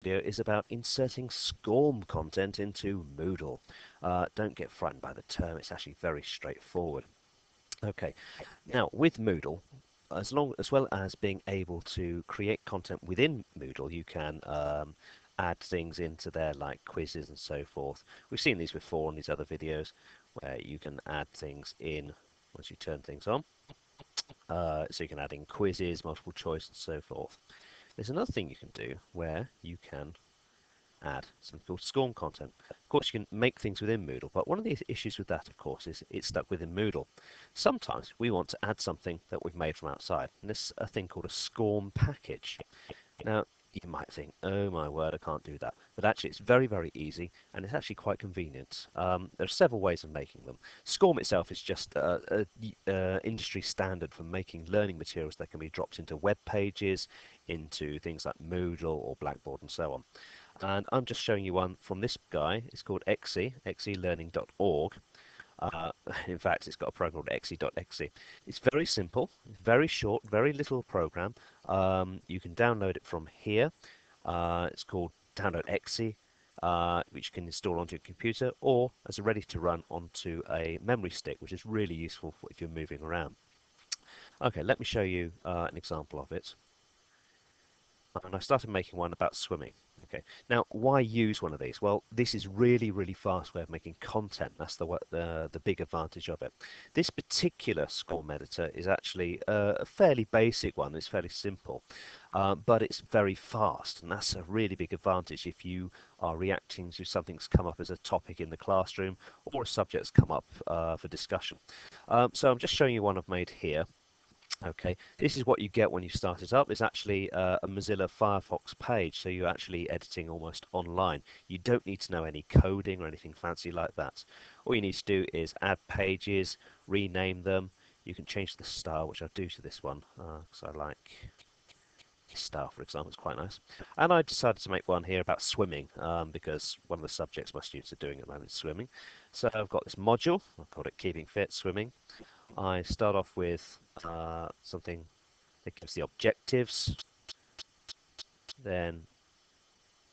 video is about inserting SCORM content into Moodle. Don't get frightened by the term, it's actually very straightforward. Okay, now with Moodle, as well as being able to create content within Moodle, you can add things into there like quizzes and so forth. We've seen these before in these other videos where you can add things in once you turn things on. So you can add in quizzes, multiple choice and so forth. There's another thing you can do where you can add something called SCORM content. Of course, you can make things within Moodle, but one of the issues with that, of course, is it's stuck within Moodle. Sometimes we want to add something that we've made from outside, and this is a thing called a SCORM package. Now, you might think, oh my word, I can't do that. But actually, it's very, very easy, and it's actually quite convenient. There are several ways of making them. SCORM itself is just a industry standard for making learning materials that can be dropped into web pages, into things like Moodle or Blackboard and so on. And I'm just showing you one from this guy. It's called XE, xelearning.org. Uh, in fact, it's got a program called xe.exe. It's very simple, very short, very little program. You can download it from here. It's called Download Exe, which you can install onto your computer or as a ready to run onto a memory stick, which is really useful for if you're moving around. Okay, let me show you an example of it. And I started making one about swimming. Okay, now why use one of these? Well, this is really, really fast way of making content. That's the big advantage of it. This particular SCORM editor is actually a fairly basic one. It's fairly simple, but it's very fast, and that's a really big advantage if you are reacting to something that's come up as a topic in the classroom or a subject that's come up for discussion. So I'm just showing you one I've made here. Okay, this is what you get when you start it up. It's actually a Mozilla Firefox page, so you're actually editing almost online. You don't need to know any coding or anything fancy like that. All you need to do is add pages, rename them. You can change the style, which I'll do to this one, because I like this style, for example. It's quite nice. And I decided to make one here about swimming, because one of the subjects my students are doing at the moment is swimming. So I've got this module, I've called it Keeping Fit Swimming. I start off with something that gives the objectives. Then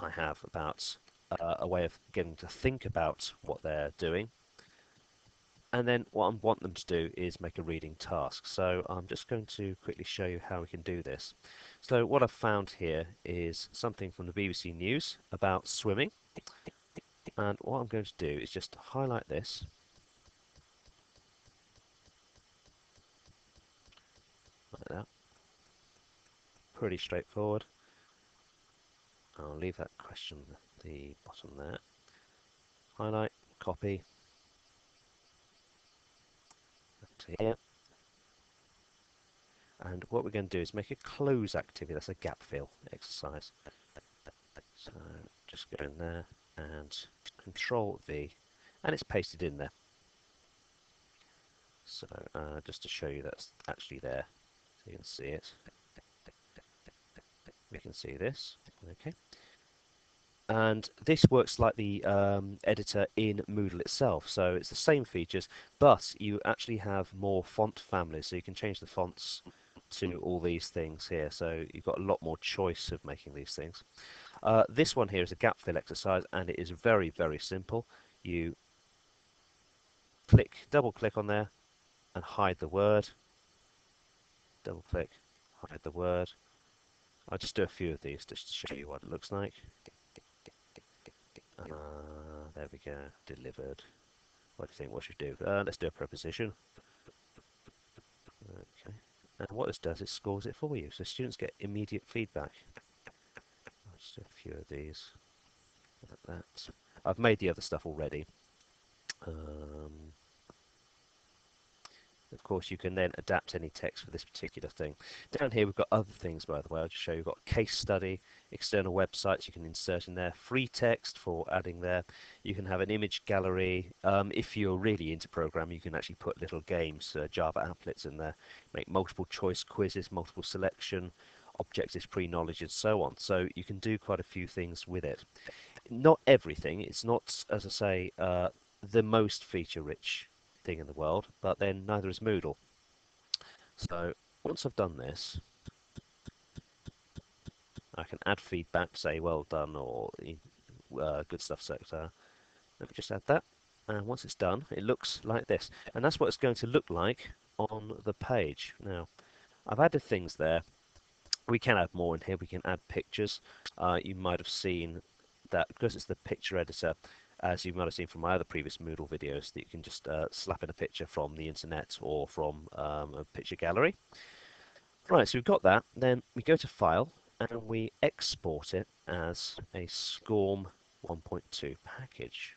I have about a way of getting to think about what they're doing. And then what I want them to do is make a reading task. So I'm just going to quickly show you how we can do this. So what I've found here is something from the BBC News about swimming. And what I'm going to do is just highlight this. Like that. Pretty straightforward. I'll leave that question at the bottom there. Highlight, copy, to here. And what we're going to do is make a close activity. That's a gap fill exercise. So just go in there and Control V, and it's pasted in there. So just to show you that's actually there, so you can see it. We can see this. Okay. And this works like the editor in Moodle itself. So it's the same features, but you actually have more font families, so you can change the fonts to all these things here. So you've got a lot more choice of making these things. This one here is a gap fill exercise, and it is very, very simple. You double click on there, and hide the word. Double click, hide the word. I'll just do a few of these just to show you what it looks like. There we go, delivered. What do you think? What should we do? Let's do a preposition. Okay. And what this does, it scores it for you, so students get immediate feedback. I'll just do a few of these, like that. I've made the other stuff already. Of course, you can then adapt any text for this particular thing. Down here, we've got other things, by the way. I'll just show you. We've got case study, external websites you can insert in there, free text for adding there. You can have an image gallery. If you're really into programming, you can actually put little games, Java applets in there, make multiple choice quizzes, multiple selection, objectives, pre-knowledge, and so on. So you can do quite a few things with it. Not everything. It's not, as I say, the most feature-rich thing in the world, but then neither is Moodle. So once I've done this, I can add feedback, say well done or good stuff, sector. Let me just add that. And once it's done, it looks like this. And that's what it's going to look like on the page. Now, I've added things there. We can add more in here. We can add pictures. You might have seen that because it's the picture editor, as you might have seen from my other previous Moodle videos, that you can just slap in a picture from the internet or from a picture gallery. Right, so we've got that. Then we go to File and we export it as a SCORM 1.2 package.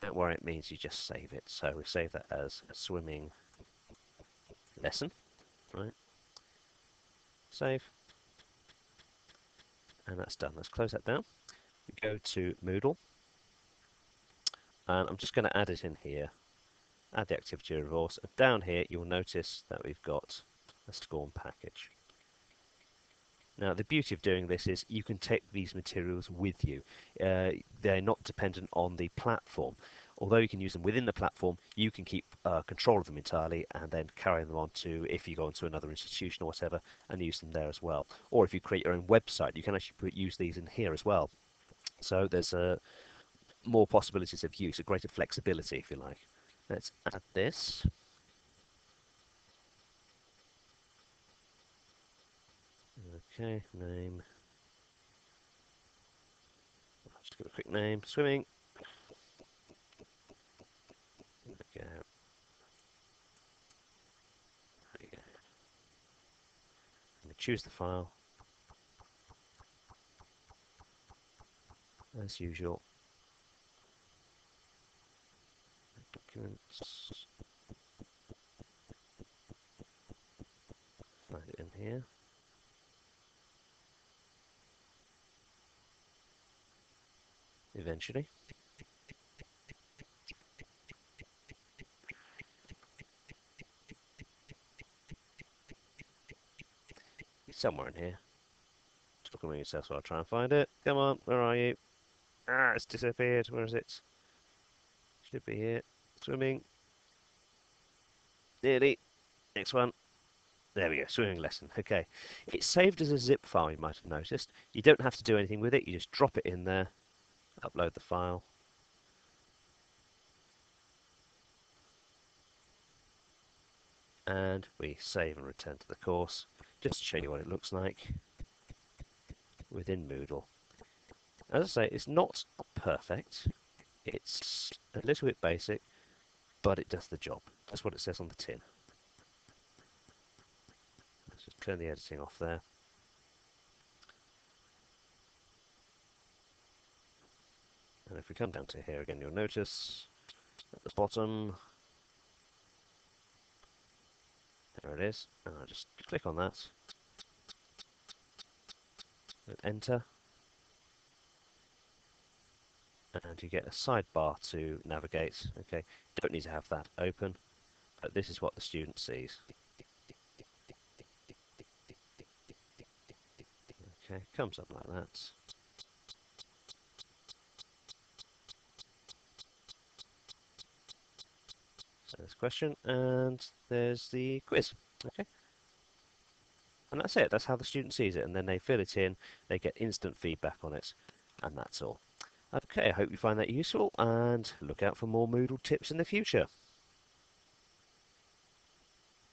Don't worry, it means you just save it. So we save that as a swimming lesson, right? Save, and that's done. Let's close that down. We go to Moodle, and I'm just going to add it in here. Add the activity resource. And down here, you'll notice that we've got a SCORM package. Now, the beauty of doing this is you can take these materials with you. They're not dependent on the platform. Although you can use them within the platform, you can keep control of them entirely and then carry them on to, if you go into another institution or whatever, and use them there as well. Or if you create your own website, you can actually use these in here as well. So there's more possibilities of use, a greater flexibility, if you like. Let's add this. Okay, name. Just give it a quick name. Swimming. Okay. There we go. I'm going to choose the file as usual. Documents. Find it in here. Eventually. Somewhere in here. Just look at me yourself while I try and find it. Come on, where are you? Ah, it's disappeared. Where is it? Should be here. Swimming. Nearly. Next one. There we go, swimming lesson. Okay. It's saved as a zip file, you might have noticed. You don't have to do anything with it. You just drop it in there, upload the file. And we save and return to the course. Just to show you what it looks like within Moodle. As I say, it's not perfect. It's a little bit basic, but it does the job. That's what it says on the tin. Let's just turn the editing off there. And if we come down to here again, you'll notice at the bottom, there it is. And I'll just click on that. And enter. And you get a sidebar to navigate. Okay, don't need to have that open, but this is what the student sees. Okay, comes up like that. So there's a question, and there's the quiz. Okay, and that's it. That's how the student sees it, and then they fill it in. They get instant feedback on it, and that's all. Okay, I hope you find that useful, and look out for more Moodle tips in the future.